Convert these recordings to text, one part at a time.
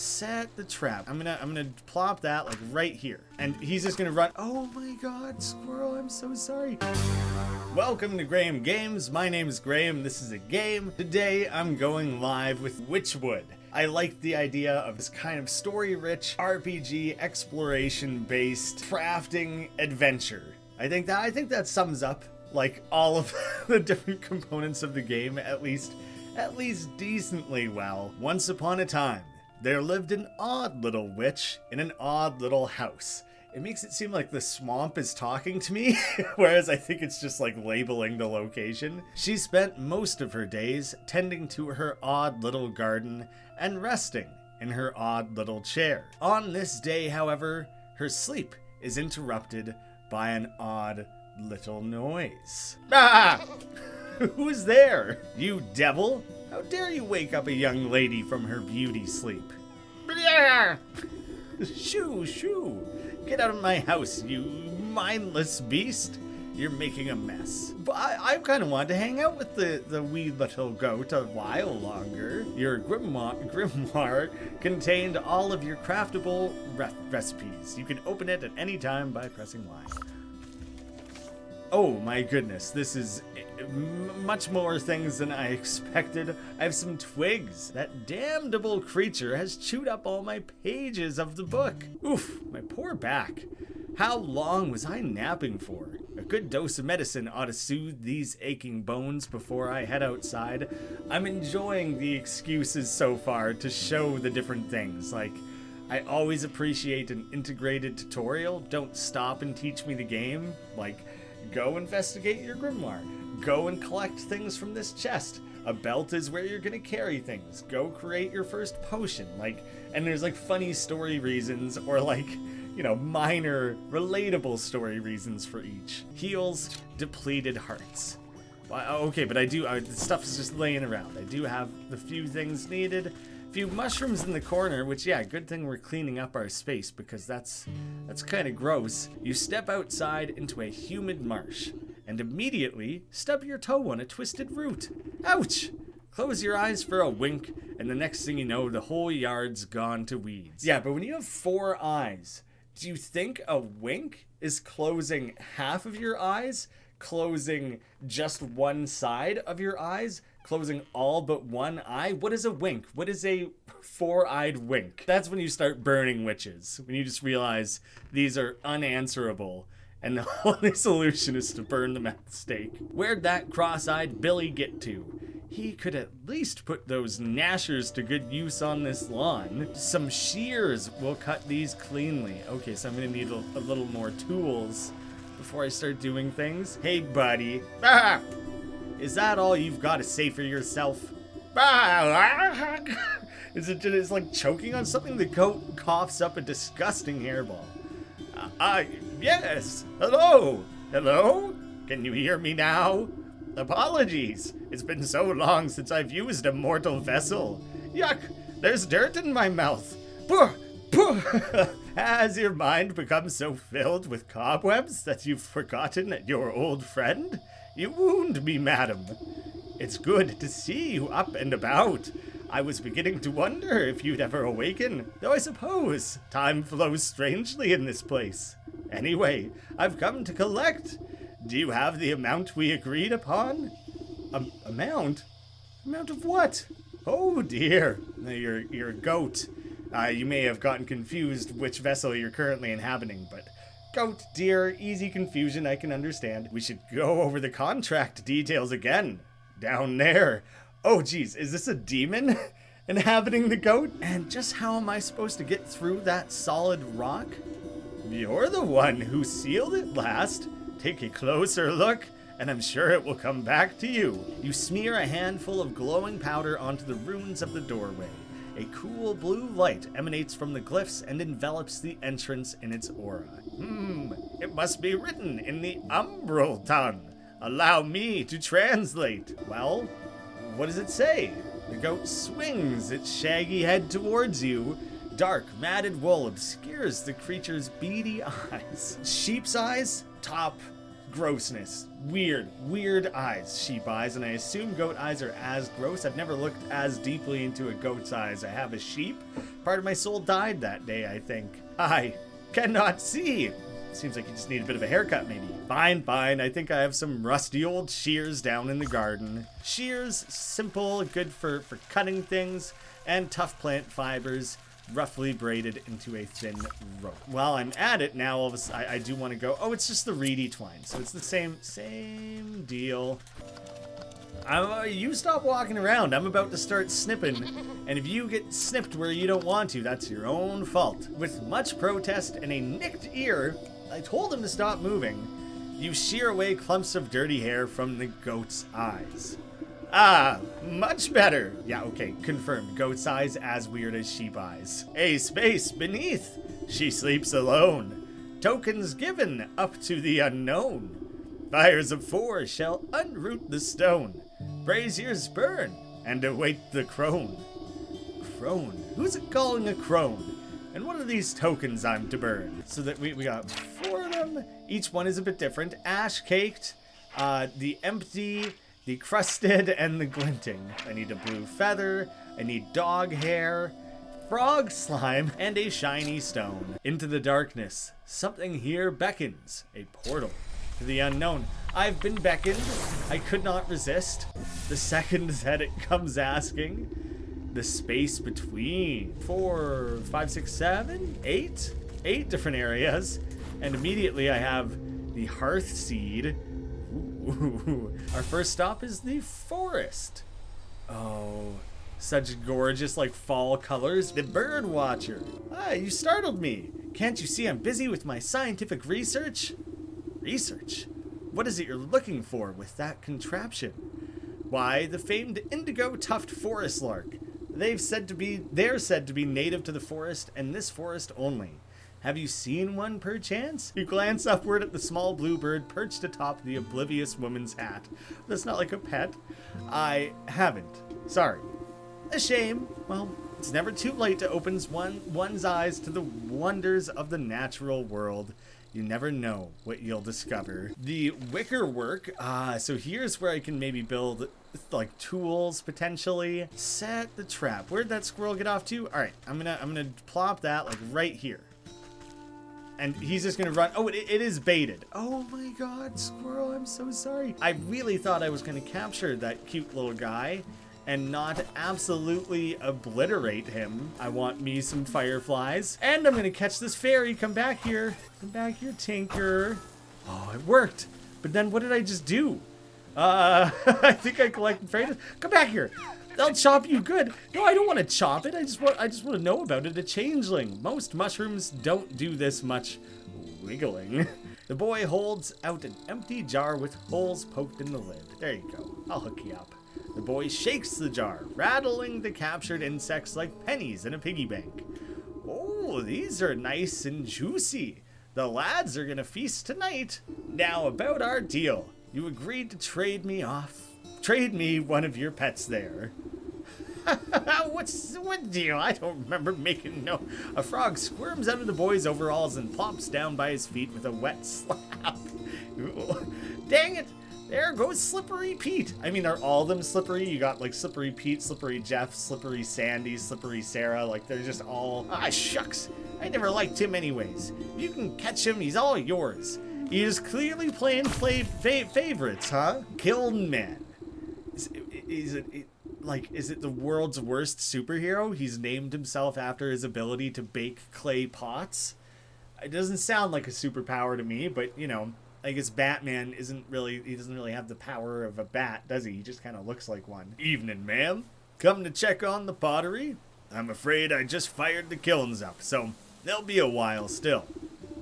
set the trap. I'm gonna plop that like right here. And he's just gonna run. Oh my god, squirrel, I'm so sorry. Welcome to Graeme Games. My name is Graeme. This is a game. Today I'm going live with Wytchwood. I like the idea of this kind of story-rich RPG exploration-based crafting adventure. I think that sums up like all of the different components of the game at least decently well. Once upon a time, there lived an odd little witch in an odd little house. It makes it seem like the swamp is talking to me, whereas I think it's just like labeling the location. She spent most of her days tending to her odd little garden and resting in her odd little chair. On this day, however, her sleep is interrupted by an odd little noise. Ah! Who's there? You devil? How dare you wake up a young lady from her beauty sleep? Shoo, shoo! Get out of my house, you mindless beast! You're making a mess. But I kind of wanted to hang out with the wee little goat a while longer. Your grimoire contained all of your craftable recipes. You can open it at any time by pressing Y. Oh my goodness, this is much more things than I expected. I have some twigs. That damnable creature has chewed up all my pages of the book. Oof, my poor back. How long was I napping for? A good dose of medicine ought to soothe these aching bones before I head outside. I'm enjoying the excuses so far to show the different things. Like, I always appreciate an integrated tutorial. Don't stop and teach me the game. Like, go investigate your grimoire. Go and collect things from this chest. A belt is where you're gonna carry things. Go create your first potion. Like, and there's like funny story reasons or like, you know, minor relatable story reasons for each. Heals, depleted hearts. Well, okay, but I do, the stuff's just laying around. I do have the few things needed. Few mushrooms in the corner, which, yeah, good thing we're cleaning up our space because that's kind of gross. You step outside into a humid marsh and immediately stub your toe on a twisted root. Ouch! Close your eyes for a wink, and the next thing you know, the whole yard's gone to weeds. Yeah, but when you have 4 eyes, do you think a wink is closing half of your eyes? Closing just one side of your eyes? Closing all but one eye? What is a wink? What is a 4-eyed wink? That's when you start burning witches. When you just realize these are unanswerable and the only solution is to burn them at the stake. Where'd that cross-eyed Billy get to? He could at least put those gnashers to good use on this lawn. Some shears will cut these cleanly. Okay, so I'm gonna need a little more tools before I start doing things. Hey, buddy. Ah! Is that all you've got to say for yourself? Is it just like choking on something? The goat coughs up a disgusting hairball. Yes. Hello? Hello? Can you hear me now? Apologies. It's been so long since I've used a mortal vessel. Yuck. There's dirt in my mouth. Puh. Puh. Has your mind become so filled with cobwebs that you've forgotten your old friend? You wound me, madam. It's good to see you up and about. I was beginning to wonder if you'd ever awaken, though I suppose time flows strangely in this place. Anyway, I've come to collect. Do you have the amount we agreed upon? Amount? Amount of what? Oh dear, you're a goat. You may have gotten confused which vessel you're currently inhabiting, but goat, dear, easy confusion, I can understand. We should go over the contract details again. Down there. Oh, geez, is this a demon inhabiting the goat? And just how am I supposed to get through that solid rock? You're the one who sealed it last. Take a closer look, and I'm sure it will come back to you. You smear a handful of glowing powder onto the runes of the doorway. A cool blue light emanates from the glyphs and envelops the entrance in its aura. It must be written in the umbral tongue. Allow me to translate. Well, what does it say? The goat swings its shaggy head towards you. Dark, matted wool obscures the creature's beady eyes. Sheep's eyes? Top grossness. Weird eyes. Sheep eyes, and I assume goat eyes are as gross. I've never looked as deeply into a goat's eyes. I have a sheep. Part of my soul died that day, I think. I cannot see. Seems like you just need a bit of a haircut, maybe. Fine. I think I have some rusty old shears down in the garden. Shears, simple, good for cutting things, and tough plant fibers, roughly braided into a thin rope. While I'm at it now, I do want to go. Oh, it's just the reedy twine, so it's the same deal. You stop walking around. I'm about to start snipping, and if you get snipped where you don't want to, that's your own fault. With much protest and a nicked ear, I told him to stop moving. You shear away clumps of dirty hair from the goat's eyes. Ah, much better. Yeah, okay, confirmed. Goat's eyes as weird as sheep eyes. A space beneath. She sleeps alone. Tokens given up to the unknown. Fires of 4 shall unroot the stone. Braziers burn and await the crone. Crone? Who's it calling a crone? And what are these tokens I'm to burn? So that we got 4 of them. Each one is a bit different. Ash caked, the empty, the crusted, and the glinting. I need a blue feather. I need dog hair, frog slime, and a shiny stone. Into the darkness, something here beckons. A portal to the unknown. I've been beckoned. I could not resist. The second that it comes asking. The space between 4, 5, 6, 7, 8 different areas, and immediately I have the hearth seed. Ooh. Our first stop is the forest. Oh, such gorgeous like fall colors. The bird watcher. Ah, you startled me. Can't you see I'm busy with my scientific research? Research? What is it you're looking for with that contraption? Why, the famed indigo tuft forest lark. They're said to be native to the forest, and this forest only. Have you seen one, perchance? You glance upward at the small blue bird perched atop the oblivious woman's hat. That's not like a pet. I haven't. Sorry. A shame. Well, it's never too late to open one's eyes to the wonders of the natural world. You never know what you'll discover. The wicker work. So here's where I can maybe build like tools potentially. Set the trap. Where'd that squirrel get off to? All right, I'm gonna plop that like right here. And he's just gonna run. Oh, it is baited. Oh my God, squirrel, I'm so sorry. I really thought I was gonna capture that cute little guy and not absolutely obliterate him. I want me some fireflies. And I'm gonna catch this fairy. Come back here. Come back here, Tinker. Oh, it worked. But then what did I just do? I think I collected fairies. Come back here. I'll chop you good. No, I don't want to chop it. I just want to know about it. A changeling. Most mushrooms don't do this much wiggling. The boy holds out an empty jar with holes poked in the lid. There you go. I'll hook you up. The boy shakes the jar, rattling the captured insects like pennies in a piggy bank. Oh, these are nice and juicy. The lads are gonna feast tonight. Now about our deal. You agreed to trade me one of your pets there. What deal? I don't remember making no. A frog squirms out of the boy's overalls and plops down by his feet with a wet slap. Ooh. Dang it! There goes Slippery Pete. I mean, are all of them slippery? You got like Slippery Pete, Slippery Jeff, Slippery Sandy, Slippery Sarah. Like they're just all. Ah, shucks. I never liked him anyways. If you can catch him, he's all yours. He is clearly playing favorites, huh? Kiln Man. Is it the world's worst superhero? He's named himself after his ability to bake clay pots. It doesn't sound like a superpower to me, but you know, I guess Batman doesn't really have the power of a bat, does he? He just kind of looks like one. Evening, ma'am. Come to check on the pottery? I'm afraid I just fired the kilns up, so there'll be a while still.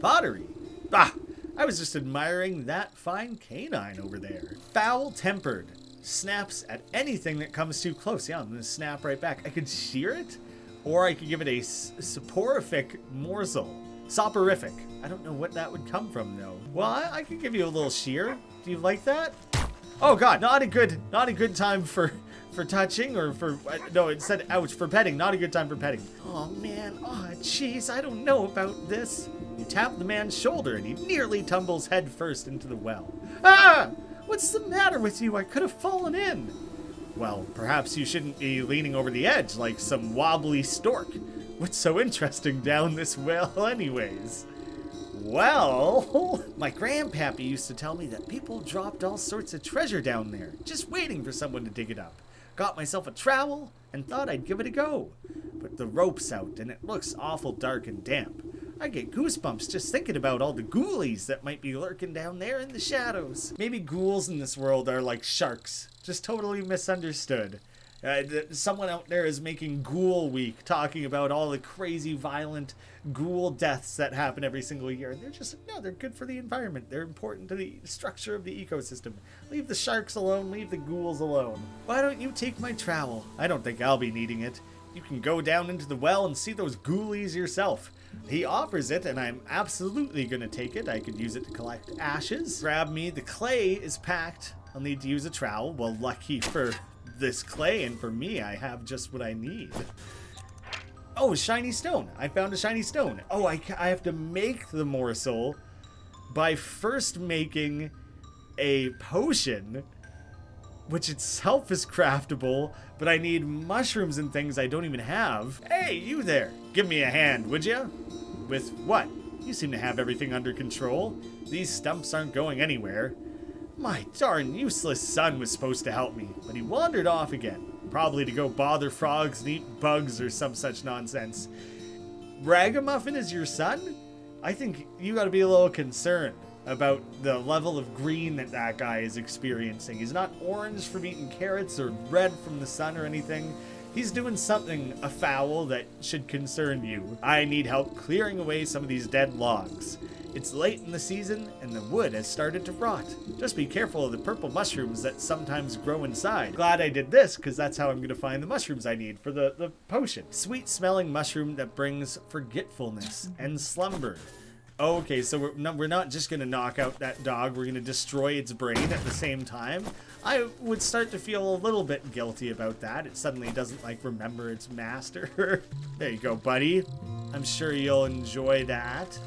Pottery? Bah! I was just admiring that fine canine over there. Foul-tempered. Snaps at anything that comes too close. Yeah, I'm gonna snap right back. I could shear it, or I could give it a soporific morsel. Soporific. I don't know what that would come from though. Well, I could give you a little shear. Do you like that? Oh God, not a good time for for touching or for, no, it said ouch, for petting. Not a good time for petting. Oh man, oh jeez, I don't know about this. You tap the man's shoulder and he nearly tumbles head first into the well. Ah! What's the matter with you? I could have fallen in. Well, perhaps you shouldn't be leaning over the edge like some wobbly stork. What's so interesting down this well anyways? Well, my grandpappy used to tell me that people dropped all sorts of treasure down there, just waiting for someone to dig it up. Got myself a trowel and thought I'd give it a go. But the rope's out and it looks awful dark and damp. I get goosebumps just thinking about all the ghoulies that might be lurking down there in the shadows. Maybe ghouls in this world are like sharks, just totally misunderstood. Someone out there is making Ghoul Week, talking about all the crazy, violent ghoul deaths that happen every single year. And they're just, no, they're good for the environment. They're important to the structure of the ecosystem. Leave the sharks alone, leave the ghouls alone. Why don't you take my trowel? I don't think I'll be needing it. You can go down into the well and see those ghoulies yourself. He offers it, and I'm absolutely going to take it. I could use it to collect ashes. Grab me. The clay is packed. I'll need to use a trowel. Well, lucky for this clay, and for me, I have just what I need. Oh, a shiny stone. I found a shiny stone. Oh, I have to make the morsel by first making a potion, which itself is craftable, but I need mushrooms and things I don't even have. Hey, you there. Give me a hand, would you? With what? You seem to have everything under control. These stumps aren't going anywhere. My darn useless son was supposed to help me, but he wandered off again. Probably to go bother frogs and eat bugs or some such nonsense. Ragamuffin is your son? I think you gotta be a little concerned about the level of green that guy is experiencing. He's not orange from eating carrots or red from the sun or anything. He's doing something afoul that should concern you. I need help clearing away some of these dead logs. It's late in the season and the wood has started to rot. Just be careful of the purple mushrooms that sometimes grow inside. Glad I did this because that's how I'm going to find the mushrooms I need for the potion. Sweet smelling mushroom that brings forgetfulness and slumber. Okay, so we're not just going to knock out that dog, we're going to destroy its brain at the same time. I would start to feel a little bit guilty about that. It suddenly doesn't, like, remember its master. There you go, buddy. I'm sure you'll enjoy that.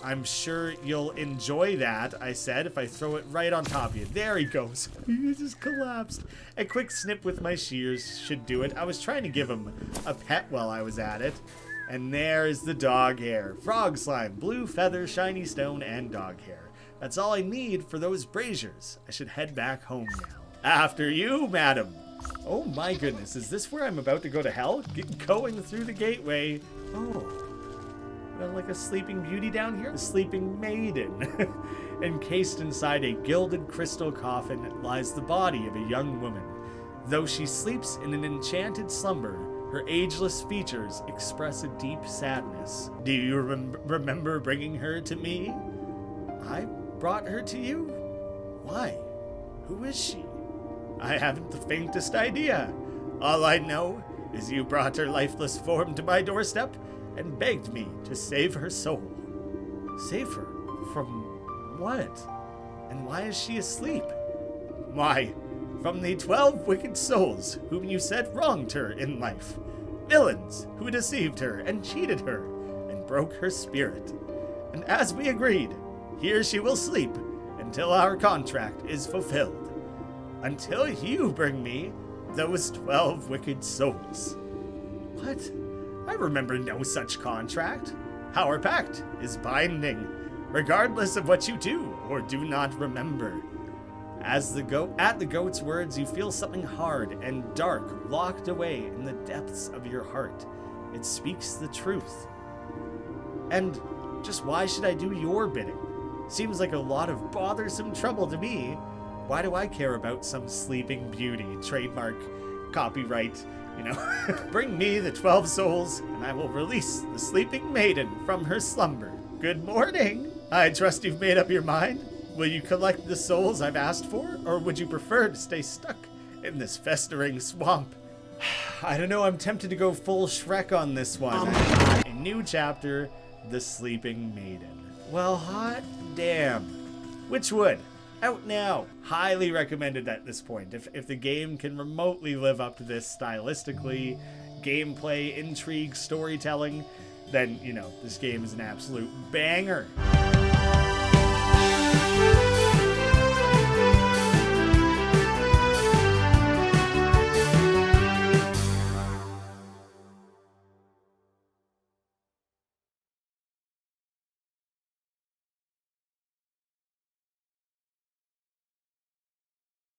I'm sure you'll enjoy that, I said, if I throw it right on top of you. There he goes. He just collapsed. A quick snip with my shears should do it. I was trying to give him a pet while I was at it. And there is the dog hair. Frog slime, blue feather, shiny stone, and dog hair. That's all I need for those braziers. I should head back home now. After you, madam. Oh my goodness, is this where I'm about to go to hell? Going through the gateway. Oh, well, like a sleeping beauty down here? A sleeping maiden. Encased inside a gilded crystal coffin lies the body of a young woman. Though she sleeps in an enchanted slumber, her ageless features express a deep sadness. Do you remember bringing her to me? I brought her to you? Why? Who is she? I haven't the faintest idea. All I know is you brought her lifeless form to my doorstep and begged me to save her soul. Save her? From what? And why is she asleep? Why, from the 12 wicked souls whom you said wronged her in life. Villains who deceived her and cheated her and broke her spirit. And as we agreed, here she will sleep until our contract is fulfilled. Until you bring me those 12 wicked souls. What? I remember no such contract. Our pact is binding, regardless of what you do or do not remember. At the goat's words, you feel something hard and dark locked away in the depths of your heart. It speaks the truth. And just why should I do your bidding? Seems like a lot of bothersome trouble to me. Why do I care about some sleeping beauty? Trademark, copyright, you know. Bring me the 12 souls, and I will release the sleeping maiden from her slumber. Good morning. I trust you've made up your mind. Will you collect the souls I've asked for, or would you prefer to stay stuck in this festering swamp? I don't know, I'm tempted to go full Shrek on this one. A new chapter, The Sleeping Maiden. Well, hot damn. Wytchwood, Out now. Highly recommended at this point. If the game can remotely live up to this stylistically, gameplay, intrigue, storytelling, then, you know, this game is an absolute banger.